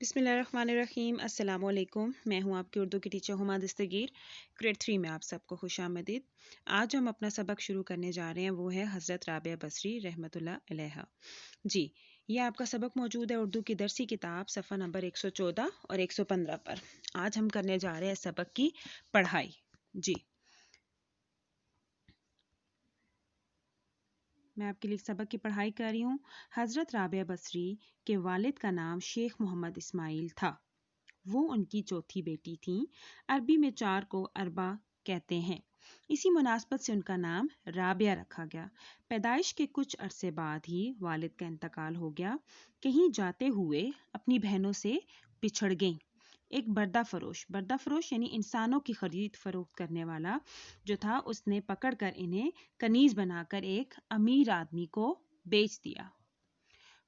بسم اللہ الرحمن الرحیم۔ السلام علیکم، میں ہوں آپ کی اردو کی ٹیچر ہما دستگیر، گریڈ 3 میں آپ سب کو خوش آمدید۔ آج ہم اپنا سبق شروع کرنے جا رہے ہیں، وہ ہے حضرت رابعہ بصری رحمۃ اللہ علیہا۔ جی، یہ آپ کا سبق موجود ہے اردو کی درسی کتاب صفحہ نمبر 114 اور 115 پر۔ آج ہم کرنے جا رہے ہیں سبق کی پڑھائی۔ جی، میں آپ کے لیے سبق کی پڑھائی کر رہی ہوں۔ حضرت رابعہ بصری کے والد کا نام شیخ محمد اسماعیل تھا۔ وہ ان کی چوتھی بیٹی تھیں۔ عربی میں 4 کو اربع کہتے ہیں۔ اسی مناسبت سے ان کا نام رابعہ رکھا گیا۔ پیدائش کے کچھ عرصے بعد ہی والد کا انتقال ہو گیا۔ کہیں جاتے ہوئے اپنی بہنوں سے بچھڑ گئیں۔ ایک بردہ فروش یعنی انسانوں کی خرید فروخت کرنے والا جو تھا، اس نے پکڑ کر انہیں کنیز بنا کر ایک امیر آدمی کو بیچ دیا۔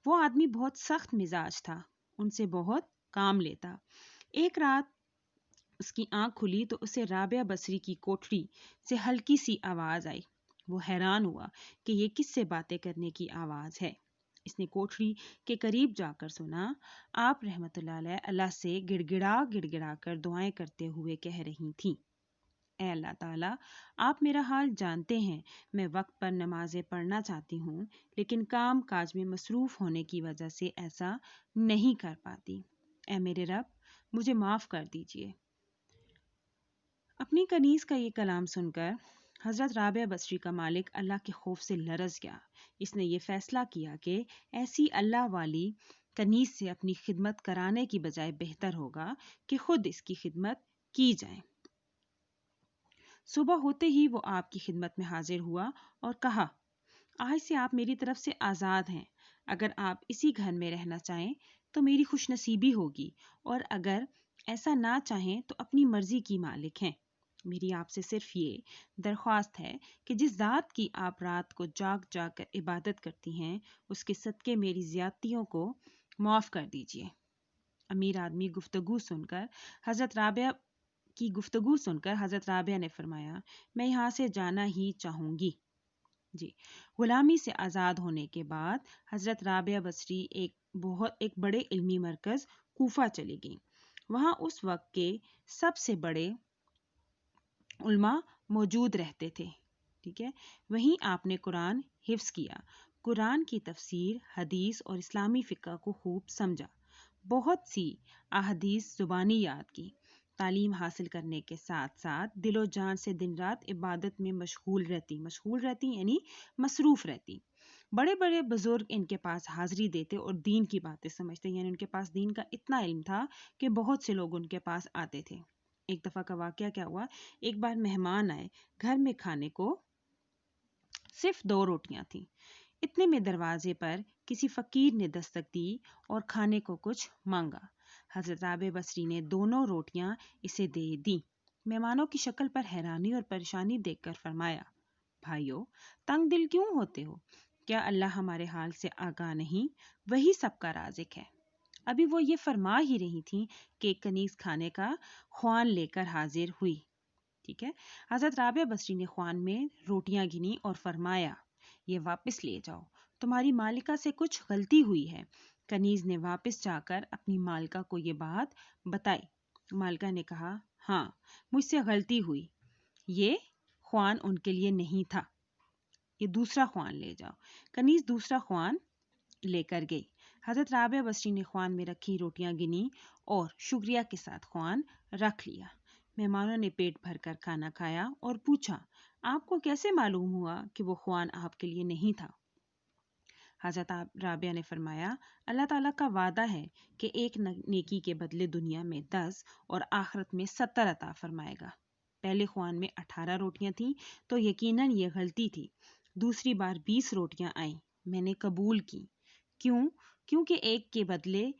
وہ آدمی بہت سخت مزاج تھا، ان سے بہت کام لیتا۔ ایک رات اس کی آنکھ کھلی تو اسے رابعہ بصری کی کوٹھری سے ہلکی سی آواز آئی۔ وہ حیران ہوا کہ یہ کس سے باتیں کرنے کی آواز ہے۔ اس نے کوٹھری کے قریب جا کر سنا، آپ رحمت اللہ علیہ اللہ سے گڑ گڑا کر دعائیں کرتے ہوئے کہہ رہی تھیں، اے اللہ تعالیٰ، آپ میرا حال جانتے ہیں، میں وقت پر نمازیں پڑھنا چاہتی ہوں، لیکن کام کاج میں مصروف ہونے کی وجہ سے ایسا نہیں کر پاتی۔ اے میرے رب، مجھے معاف کر دیجیے۔ اپنی کنیز کا یہ کلام سن کر حضرت رابعہ بصری کا مالک اللہ کے خوف سے لرز گیا۔ اس نے یہ فیصلہ کیا کہ ایسی اللہ والی کنیز سے اپنی خدمت کرانے کی بجائے بہتر ہوگا کہ خود اس کی خدمت کی جائے۔ صبح ہوتے ہی وہ آپ کی خدمت میں حاضر ہوا اور کہا، آج سے آپ میری طرف سے آزاد ہیں۔ اگر آپ اسی گھر میں رہنا چاہیں تو میری خوش نصیبی ہوگی، اور اگر ایسا نہ چاہیں تو اپنی مرضی کی مالک ہیں۔ میری آپ سے صرف یہ درخواست ہے کہ جس ذات کی آپ رات کو جاگ کر عبادت کرتی ہیں، اس کے صدقے میری زیادتیوں کو معاف کر دیجیے۔ امیر آدمی کی گفتگو سن کر حضرت رابعہ نے فرمایا، میں یہاں سے جانا ہی چاہوں گی۔ جی، غلامی سے آزاد ہونے کے بعد حضرت رابعہ بصری ایک بڑے علمی مرکز کوفہ چلی گئیں۔ وہاں اس وقت کے سب سے بڑے علماء موجود رہتے تھے۔ ٹھیک ہے، وہیں آپ نے قرآن حفظ کیا، قرآن کی تفسیر، حدیث اور اسلامی فقہ کو خوب سمجھا، بہت سی احادیث زبانی یاد کی۔ تعلیم حاصل کرنے کے ساتھ ساتھ دل و جان سے دن رات عبادت میں مشغول رہتی یعنی مصروف رہتی۔ بڑے بڑے بزرگ ان کے پاس حاضری دیتے اور دین کی باتیں سمجھتے، یعنی ان کے پاس دین کا اتنا علم تھا کہ بہت سے لوگ ان کے پاس آتے تھے۔ ایک دفعہ کا واقعہ کیا ہوا، ایک بار مہمان آئے، گھر میں کھانے کو صرف 2 روٹیاں تھیں۔ اتنے میں دروازے پر کسی فقیر نے دستک دی اور کھانے کو کچھ مانگا۔ حضرت رابعہ بصری نے دونوں روٹیاں اسے دے دیں۔ مہمانوں کی شکل پر حیرانی اور پریشانی دیکھ کر فرمایا، بھائیو، تنگ دل کیوں ہوتے ہو؟ کیا اللہ ہمارے حال سے آگاہ نہیں؟ وہی سب کا رازق ہے۔ ابھی وہ یہ فرما ہی رہی تھیں کہ ایک کنیز کھانے کا خوان لے کر حاضر ہوئی۔ ٹھیک ہے، حضرت رابعہ بصری نے خوان میں روٹیاں گنی اور فرمایا، یہ واپس لے جاؤ، تمہاری مالکہ سے کچھ غلطی ہوئی ہے۔ کنیز نے واپس جا کر اپنی مالکہ کو یہ بات بتائی۔ مالکہ نے کہا، ہاں، مجھ سے غلطی ہوئی، یہ خوان ان کے لیے نہیں تھا، یہ دوسرا خوان لے جاؤ۔ کنیز دوسرا خوان لے کر گئی۔ حضرت رابعہ بصری نے خوان میں رکھی روٹیاں گنی اور شکریہ کے ساتھ خوان رکھ لیا۔ مہمانوں نے پیٹ بھر کر کھانا کھایا اور پوچھا، آپ کو کیسے معلوم ہوا کہ وہ خوان آپ کے لیے نہیں تھا؟ حضرت رابعہ نے فرمایا، اللہ تعالیٰ کا وعدہ ہے کہ ایک نیکی کے بدلے دنیا میں 10 اور آخرت میں 70 عطا فرمائے گا۔ پہلے خوان میں 18 روٹیاں تھیں تو یقیناً یہ غلطی تھی۔ دوسری بار 20 روٹیاں آئیں، میں نے قبول کی۔ کیونکہ ایک کے بدلے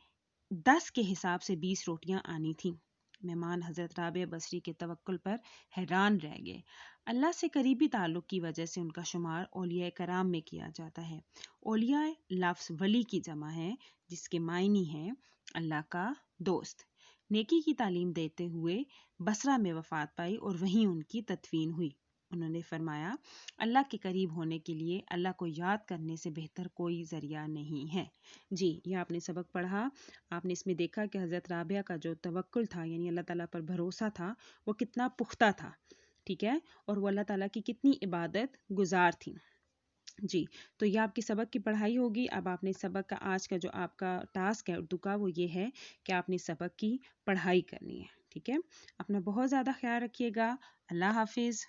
10 کے حساب سے 20 روٹیاں آنی تھیں۔ مہمان حضرت رابعہ بصری کے توکل پر حیران رہ گئے۔ اللہ سے قریبی تعلق کی وجہ سے ان کا شمار اولیاء کرام میں کیا جاتا ہے۔ اولیاء لفظ ولی کی جمع ہے، جس کے معنی ہیں اللہ کا دوست۔ نیکی کی تعلیم دیتے ہوئے بصرہ میں وفات پائی اور وہیں ان کی تدفین ہوئی۔ انہوں نے فرمایا اللہ کے قریب ہونے کے لیے اللہ کو یاد کرنے سے بہتر کوئی ذریعہ نہیں ہے۔ جی، یہ آپ نے سبق پڑھا، آپ نے اس میں دیکھا کہ حضرت رابعہ کا جو توکل تھا یعنی اللہ تعالیٰ پر بھروسہ تھا وہ کتنا پختہ تھا، ٹھیک ہے، اور وہ اللہ تعالیٰ کی کتنی عبادت گزار تھیں۔ جی، تو یہ آپ کی سبق کی پڑھائی ہوگی۔ اب آپ نے سبق کا آج کا جو آپ کا ٹاسک ہے اردو کا وہ یہ ہے کہ آپ نے سبق کی پڑھائی کرنی ہے، ٹھیک ہے۔ اپنا بہت زیادہ خیال رکھیے گا۔ اللہ حافظ۔